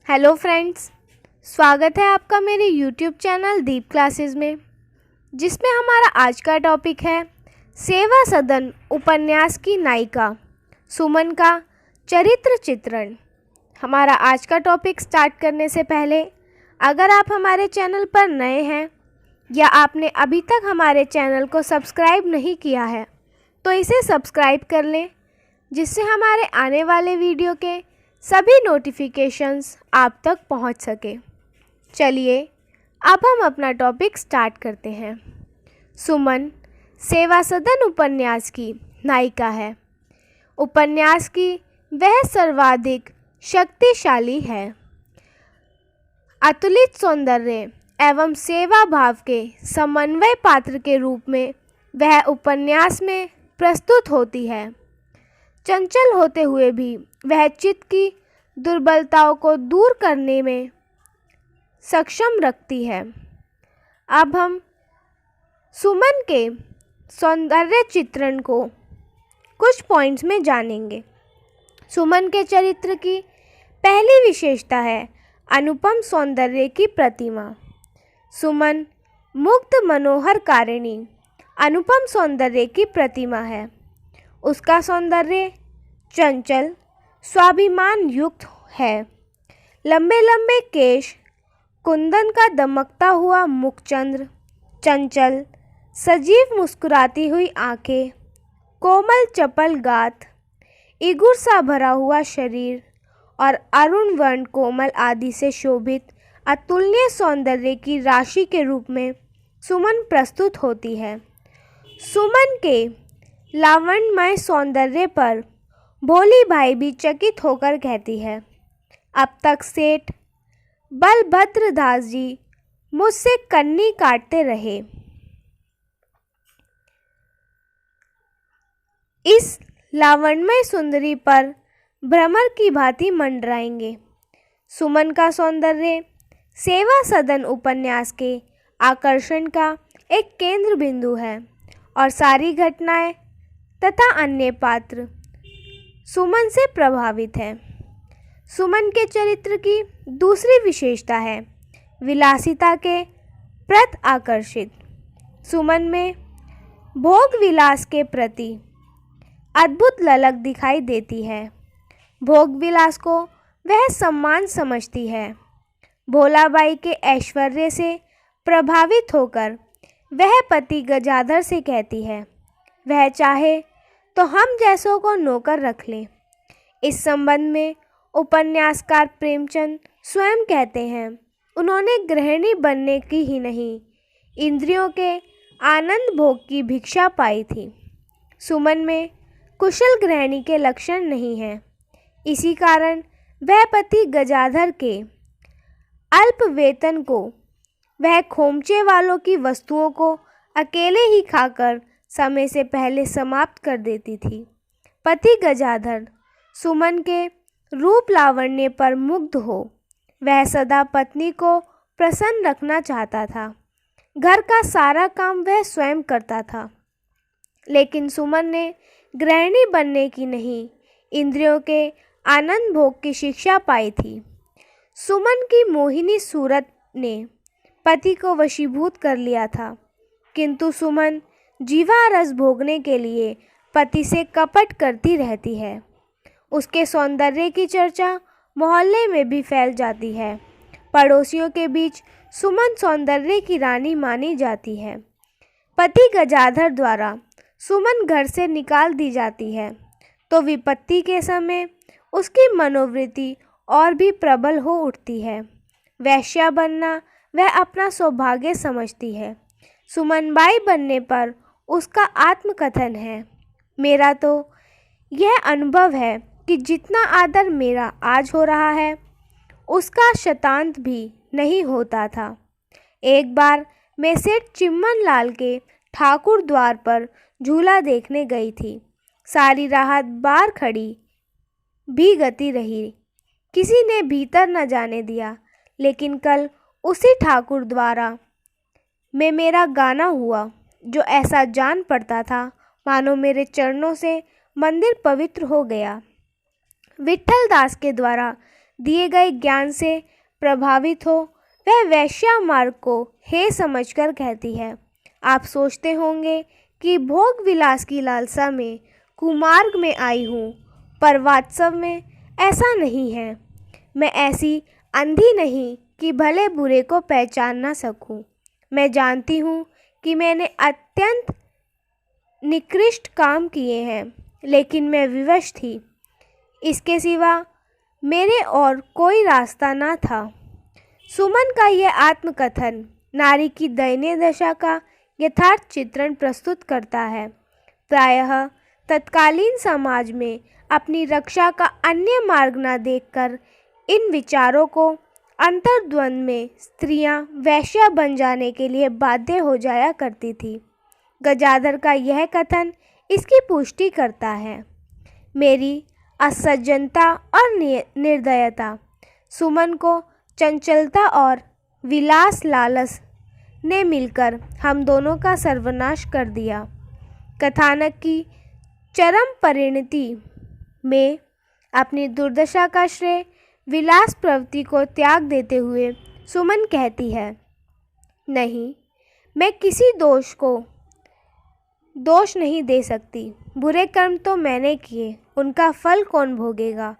Hello friends, स्वागत है आपका मेरे यूट्यूब चैनल दीप क्लासेस में, जिसमें हमारा आज का टॉपिक है सेवा सदन उपन्यास की नायिका सुमन का चरित्र चित्रण। हमारा आज का टॉपिक स्टार्ट करने से पहले अगर आप हमारे चैनल पर नए हैं या आपने अभी तक हमारे चैनल को सब्सक्राइब नहीं किया है तो इसे सब्सक्राइब कर लें, जिससे हमारे आने वाले वीडियो के सभी नोटिफिकेशंस आप तक पहुंच सके। चलिए अब हम अपना टॉपिक स्टार्ट करते हैं। सुमन सेवा सदन उपन्यास की नायिका है। उपन्यास की वह सर्वाधिक शक्तिशाली है। अतुलित सौंदर्य एवं सेवा भाव के समन्वय पात्र के रूप में वह उपन्यास में प्रस्तुत होती है। चंचल होते हुए भी वह चित्त की दुर्बलताओं को दूर करने में सक्षम रखती है। अब हम सुमन के सौंदर्य चित्रण को कुछ पॉइंट्स में जानेंगे। सुमन के चरित्र की पहली विशेषता है अनुपम सौंदर्य की प्रतिमा। सुमन मुग्ध मनोहर कारिणी अनुपम सौंदर्य की प्रतिमा है। उसका सौंदर्य चंचल स्वाभिमान युक्त है। लंबे लंबे केश, कुंदन का दमकता हुआ मुखचंद्र, चंचल सजीव मुस्कुराती हुई आंखें, कोमल चपल गात, इगुर सा भरा हुआ शरीर और अरुण वर्ण कोमल आदि से शोभित अतुलनीय सौंदर्य की राशि के रूप में सुमन प्रस्तुत होती है। सुमन के लावण्यमय सौंदर्य पर भोली भाई भी चकित होकर कहती है, अब तक सेठ बलभद्र दास जी मुझसे कन्नी काटते रहे। इस लावण्यमय सुंदरी पर भ्रमर की भांति मंडराएंगे। सुमन का सौंदर्य सेवा सदन उपन्यास के आकर्षण का एक केंद्र बिंदु है और सारी घटनाएं तथा अन्य पात्र सुमन से प्रभावित है। सुमन के चरित्र की दूसरी विशेषता है विलासिता के प्रति आकर्षित। सुमन में भोग विलास के प्रति अद्भुत ललक दिखाई देती है। भोग विलास को वह सम्मान समझती है। भोलाबाई के ऐश्वर्य से प्रभावित होकर वह पति गजाधर से कहती है, वह चाहे तो हम जैसों को नौकर रख लें। इस संबंध में उपन्यासकार प्रेमचंद स्वयं कहते हैं, उन्होंने गृहिणी बनने की ही नहीं, इंद्रियों के आनंद भोग की भिक्षा पाई थी। सुमन में कुशल गृहिणी के लक्षण नहीं हैं। इसी कारण वह पति गजाधर के अल्प वेतन को वह खोमचे वालों की वस्तुओं को अकेले ही खाकर समय से पहले समाप्त कर देती थी। पति गजाधर सुमन के रूप लावण्य पर मुग्ध हो वह सदा पत्नी को प्रसन्न रखना चाहता था। घर का सारा काम वह स्वयं करता था, लेकिन सुमन ने गृहिणी बनने की नहीं, इंद्रियों के आनंद भोग की शिक्षा पाई थी। सुमन की मोहिनी सूरत ने पति को वशीभूत कर लिया था, किंतु सुमन जीवा रस भोगने के लिए पति से कपट करती रहती है। उसके सौंदर्य की चर्चा मोहल्ले में भी फैल जाती है। पड़ोसियों के बीच सुमन सौंदर्य की रानी मानी जाती है। पति गजाधर द्वारा सुमन घर से निकाल दी जाती है तो विपत्ति के समय उसकी मनोवृत्ति और भी प्रबल हो उठती है। वैश्या बनना वह अपना सौभाग्य समझती है। सुमनबाई बनने पर उसका आत्मकथन है, मेरा तो यह अनुभव है कि जितना आदर मेरा आज हो रहा है उसका शतांत भी नहीं होता था। एक बार मैं सेठ चिम्मन लाल के ठाकुर द्वार पर झूला देखने गई थी। सारी रात बाहर खड़ी भी गति रही, किसी ने भीतर न जाने दिया, लेकिन कल उसी ठाकुर द्वारा में मेरा गाना हुआ, जो ऐसा जान पड़ता था मानो मेरे चरणों से मंदिर पवित्र हो गया। विट्ठल दास के द्वारा दिए गए ज्ञान से प्रभावित हो, वह वैश्या मार्ग को हे समझकर कहती है। आप सोचते होंगे कि भोग विलास की लालसा में कुमार्ग में आई हूँ, पर वास्तव में ऐसा नहीं है। मैं ऐसी अंधी नहीं कि भले बुरे को पहचान ना सकूं। मैं जानती हूँ कि मैंने अत्यंत निकृष्ट काम किए हैं, लेकिन मैं विवश थी। इसके सिवा मेरे और कोई रास्ता ना था। सुमन का यह आत्मकथन नारी की दयनीय दशा का यथार्थ चित्रण प्रस्तुत करता है। प्रायः तत्कालीन समाज में अपनी रक्षा का अन्य मार्ग न देखकर इन विचारों को अंतर्द्वंद में स्त्रियां वैश्या बन जाने के लिए बाध्य हो जाया करती थी। गजाधर का यह कथन इसकी पुष्टि करता है। मेरी असज्जनता और निर्दयता, सुमन को चंचलता और विलास लालस ने मिलकर हम दोनों का सर्वनाश कर दिया। कथानक की चरम परिणति में अपनी दुर्दशा का श्रेय विलास प्रवृत्ति को त्याग देते हुए सुमन कहती है, नहीं, मैं किसी दोष को दोष नहीं दे सकती। बुरे कर्म तो मैंने किए, उनका फल कौन भोगेगा।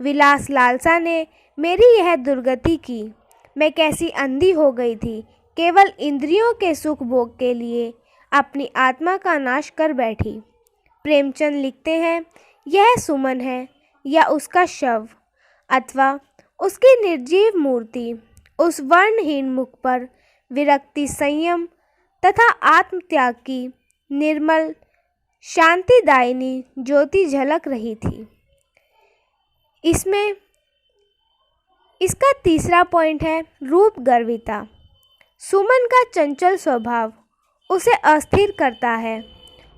विलास लालसा ने मेरी यह दुर्गति की। मैं कैसी अंधी हो गई थी, केवल इंद्रियों के सुख भोग के लिए अपनी आत्मा का नाश कर बैठी। प्रेमचंद लिखते हैं, यह सुमन है या उसका शव अथवा उसकी निर्जीव मूर्ति, उस वर्णहीन मुख पर विरक्ति, संयम तथा आत्मत्याग की निर्मल शांतिदायिनी ज्योति झलक रही थी। इसका तीसरा पॉइंट है रूप गर्विता। सुमन का चंचल स्वभाव उसे अस्थिर करता है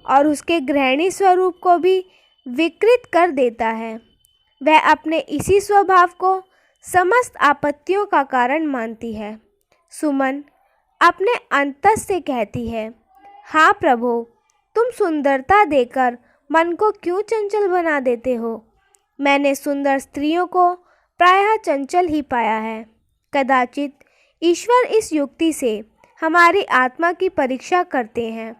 और उसके गृहिणी स्वरूप को भी विकृत कर देता है। वह अपने इसी स्वभाव को समस्त आपत्तियों का कारण मानती है। सुमन अपने अंतस से कहती है, हाँ प्रभु, तुम सुंदरता देकर मन को क्यों चंचल बना देते हो। मैंने सुंदर स्त्रियों को प्रायः चंचल ही पाया है। कदाचित ईश्वर इस युक्ति से हमारी आत्मा की परीक्षा करते हैं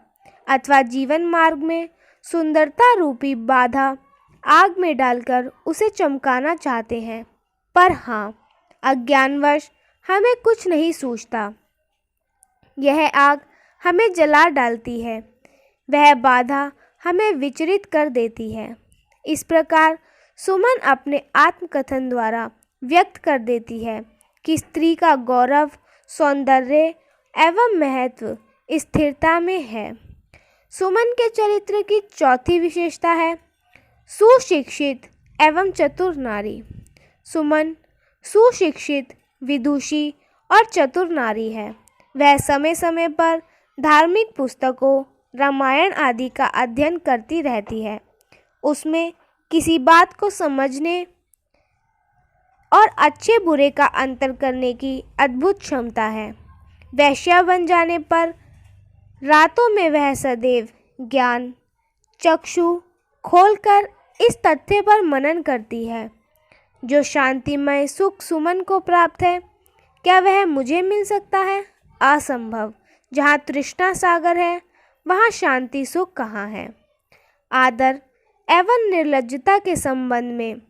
अथवा जीवन मार्ग में सुंदरता रूपी बाधा आग में डालकर उसे चमकाना चाहते हैं। पर हाँ, अज्ञानवश हमें कुछ नहीं सूझता। यह आग हमें जला डालती है, वह बाधा हमें विचलित कर देती है। इस प्रकार सुमन अपने आत्मकथन द्वारा व्यक्त कर देती है कि स्त्री का गौरव, सौंदर्य एवं महत्व स्थिरता में है। सुमन के चरित्र की चौथी विशेषता है सुशिक्षित एवं चतुर नारी। सुमन सुशिक्षित, विदुषी और चतुर नारी है। वह समय समय पर धार्मिक पुस्तकों, रामायण आदि का अध्ययन करती रहती है। उसमें किसी बात को समझने और अच्छे बुरे का अंतर करने की अद्भुत क्षमता है। वैश्या बन जाने पर रातों में वह सदैव ज्ञान चक्षु खोलकर इस तथ्य पर मनन करती है, जो शांतिमय सुख सुमन को प्राप्त है, क्या वह मुझे मिल सकता है? असंभव। जहाँ तृष्णा सागर है, वहाँ शांति सुख कहाँ है। आदर एवं निर्लज्जता के संबंध में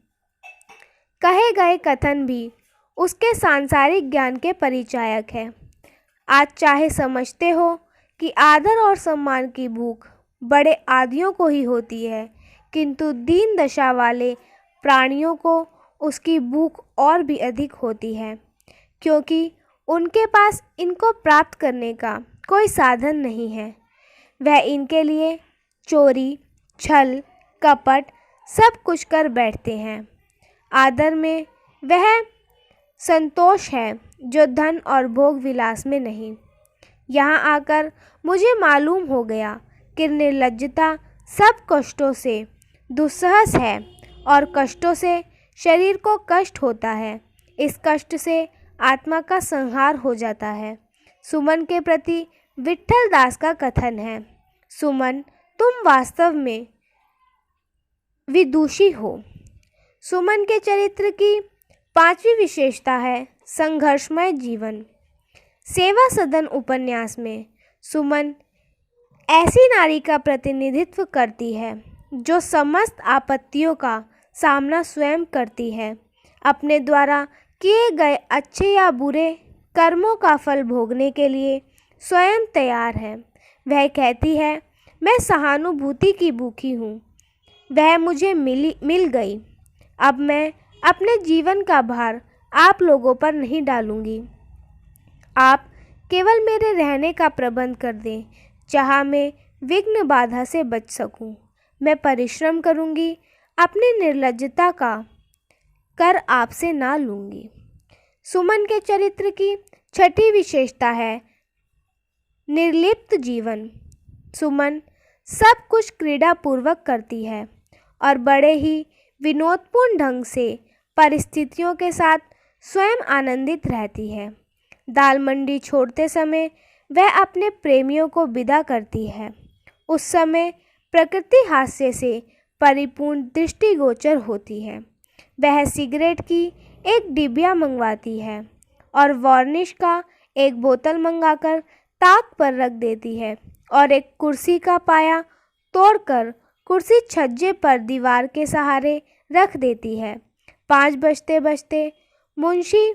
कहे गए कथन भी उसके सांसारिक ज्ञान के परिचायक है। आज चाहे समझते हो कि आदर और सम्मान की भूख बड़े आदियों को ही होती है, किंतु दीन दशा वाले प्राणियों को उसकी भूख और भी अधिक होती है, क्योंकि उनके पास इनको प्राप्त करने का कोई साधन नहीं है। वह इनके लिए चोरी, छल, कपट सब कुछ कर बैठते हैं। आदर में वह संतोष है जो धन और भोग विलास में नहीं। यहाँ आकर मुझे मालूम हो गया कि निर्लज्जता सब कष्टों से दुस्सह है और कष्टों से शरीर को कष्ट होता है। इस कष्ट से आत्मा का संहार हो जाता है। सुमन के प्रति विट्ठल दास का कथन है, सुमन, तुम वास्तव में विदुषी हो। सुमन के चरित्र की पांचवी विशेषता है संघर्षमय जीवन। सेवा सदन उपन्यास में सुमन ऐसी नारी का प्रतिनिधित्व करती है जो समस्त आपत्तियों का सामना स्वयं करती है, अपने द्वारा किए गए अच्छे या बुरे कर्मों का फल भोगने के लिए स्वयं तैयार है। वह कहती है, मैं सहानुभूति की भूखी हूँ, वह मुझे मिल गई। अब मैं अपने जीवन का भार आप लोगों पर नहीं डालूंगी। आप केवल मेरे रहने का प्रबंध कर दें, जहाँ मैं विघ्न बाधा से बच सकूं। मैं परिश्रम करूंगी, अपनी निर्लज्जता का कर आपसे ना लूंगी। सुमन के चरित्र की छठी विशेषता है निर्लिप्त जीवन। सुमन सब कुछ क्रीड़ापूर्वक करती है और बड़े ही विनोदपूर्ण ढंग से परिस्थितियों के साथ स्वयं आनंदित रहती है। दाल मंडी छोड़ते समय वह अपने प्रेमियों को विदा करती है। उस समय प्रकृति हास्य से परिपूर्ण दृष्टिगोचर होती है। वह सिगरेट की एक डिबिया मंगवाती है और वार्निश का एक बोतल मंगाकर ताक पर रख देती है और एक कुर्सी का पाया तोड़कर कुर्सी छज्जे पर दीवार के सहारे रख देती है। 5 बजते बजते मुंशी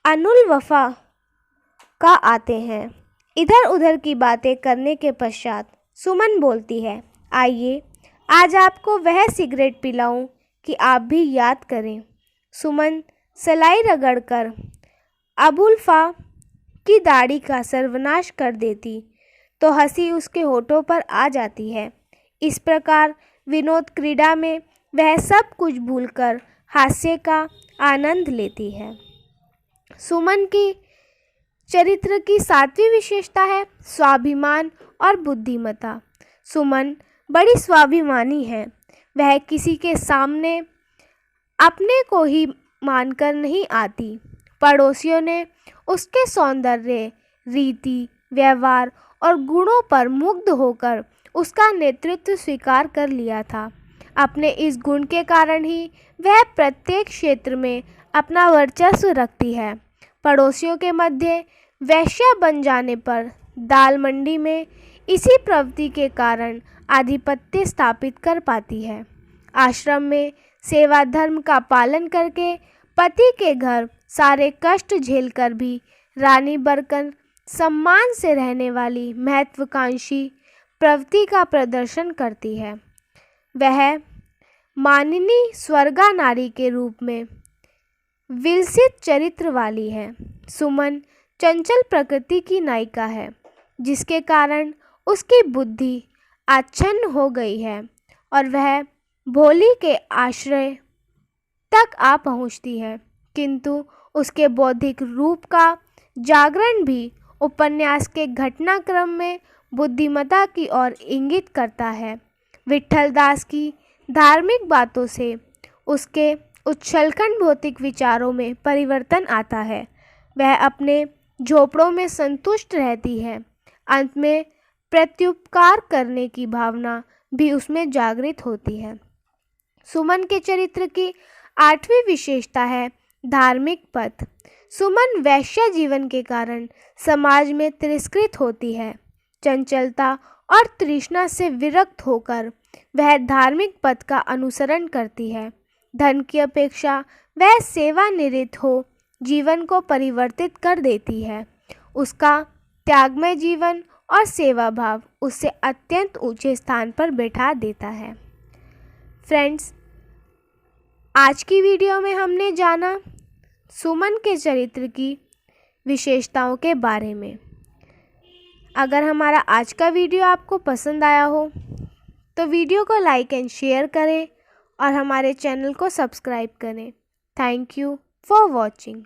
अनुल वफा का आते हैं। इधर उधर की बातें करने के पश्चात सुमन बोलती है, आइए आज आपको वह सिगरेट पिलाऊं कि आप भी याद करें। सुमन सलाई रगड़कर अबुल्फा की दाढ़ी का सर्वनाश कर देती तो हंसी उसके होठों पर आ जाती है। इस प्रकार विनोद क्रीड़ा में वह सब कुछ भूलकर हास्य का आनंद लेती है। सुमन की चरित्र की 7वीं विशेषता है स्वाभिमान और बुद्धिमत्ता। सुमन बड़ी स्वाभिमानी है। वह किसी के सामने अपने को ही मानकर नहीं आती। पड़ोसियों ने उसके सौंदर्य, रीति, व्यवहार और गुणों पर मुग्ध होकर उसका नेतृत्व स्वीकार कर लिया था। अपने इस गुण के कारण ही वह प्रत्येक क्षेत्र में अपना वर्चस्व रखती है। पड़ोसियों के मध्य वैश्या बन जाने पर दाल मंडी में इसी प्रवृत्ति के कारण आधिपत्य स्थापित कर पाती है। आश्रम में सेवा धर्म का पालन करके पति के घर सारे कष्ट झेलकर भी रानी बनकर सम्मान से रहने वाली महत्वाकांक्षी प्रवृत्ति का प्रदर्शन करती है। वह मानिनी स्वर्गा नारी के रूप में विलसित चरित्र वाली है। सुमन चंचल प्रकृति की नायिका है, जिसके कारण उसकी बुद्धि आच्छन्न हो गई है और वह भोली के आश्रय तक आ पहुंचती है, किंतु उसके बौद्धिक रूप का जागरण भी उपन्यास के घटनाक्रम में बुद्धिमत्ता की ओर इंगित करता है। विट्ठल दास की धार्मिक बातों से उसके उच्छलखंड भौतिक विचारों में परिवर्तन आता है। वह अपने झोपड़ों में संतुष्ट रहती है। अंत में प्रत्युपकार करने की भावना भी उसमें जागृत होती है। सुमन के चरित्र की 8वीं विशेषता है धार्मिक पथ। सुमन वैश्य जीवन के कारण समाज में तिरस्कृत होती है। चंचलता और तृष्णा से विरक्त होकर वह धार्मिक पथ का अनुसरण करती है। धन की अपेक्षा वह सेवानिरत हो जीवन को परिवर्तित कर देती है। उसका त्यागमय जीवन और सेवा भाव उसे अत्यंत ऊंचे स्थान पर बैठा देता है। फ्रेंड्स, आज की वीडियो में हमने जाना सुमन के चरित्र की विशेषताओं के बारे में। अगर हमारा आज का वीडियो आपको पसंद आया हो तो वीडियो को लाइक एंड शेयर करें और हमारे चैनल को सब्सक्राइब करें। Thank you for watching.